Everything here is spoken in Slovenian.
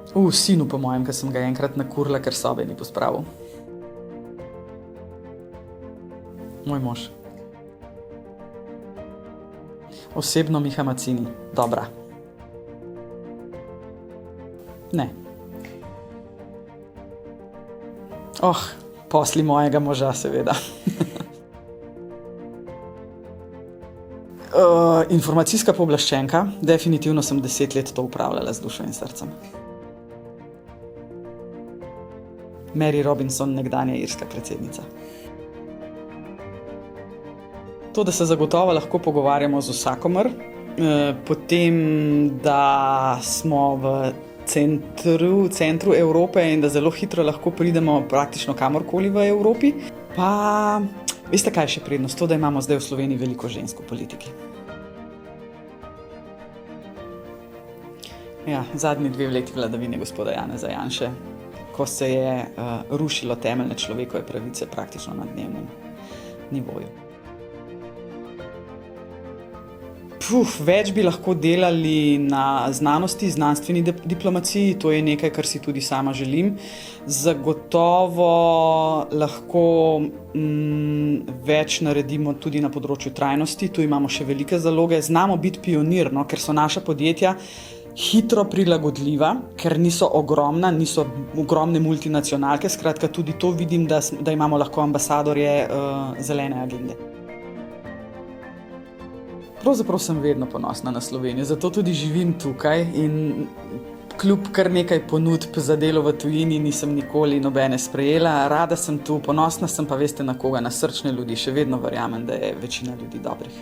Sinu po mojem, ker sem ga enkrat nakurila, ker sobe ni pospravil. Moj mož. Osebno Miha Mazzini. Dobra. Ne. Posli mojega moža, seveda. Informacijska pooblaščenka. Definitivno sem 10 let to upravljala z dušo in srcem. Mary Robinson, nekdanja irska predsednica. To, da se zagotovo lahko pogovarjamo z vsakomer, potem, da smo v centru Evrope in da zelo hitro lahko pridemo praktično kamorkoli v Evropi. Pa, veste kaj je še prednost? To, da imamo zdaj v Sloveniji veliko žensk v politiki. Ja, zadnji 2 leti vladavine gospoda Janeza Janše, ko se je rušilo temeljne človekove pravice praktično na dnevnem nivoju. Več bi lahko delali na znanosti, znanstveni diplomaciji, to je nekaj, kar si tudi sama želim. Zagotovo lahko več naredimo tudi na področju trajnosti, tu imamo še velike zaloge. Znamo biti pionir, ker so naša podjetja hitro prilagodljiva, ker niso ogromna, niso ogromne multinacionalke, skratka tudi to vidim, da imamo lahko ambasadorje zelene agende. Pravzaprav sem vedno ponosna na Slovenijo, zato tudi živim tukaj in kljub kar nekaj ponudb za delo v tujini nisem nikoli nobene sprejela. Rada sem tu, ponosna sem pa, veste na koga, na srčne ljudi, še vedno verjamem, da je večina ljudi dobrih.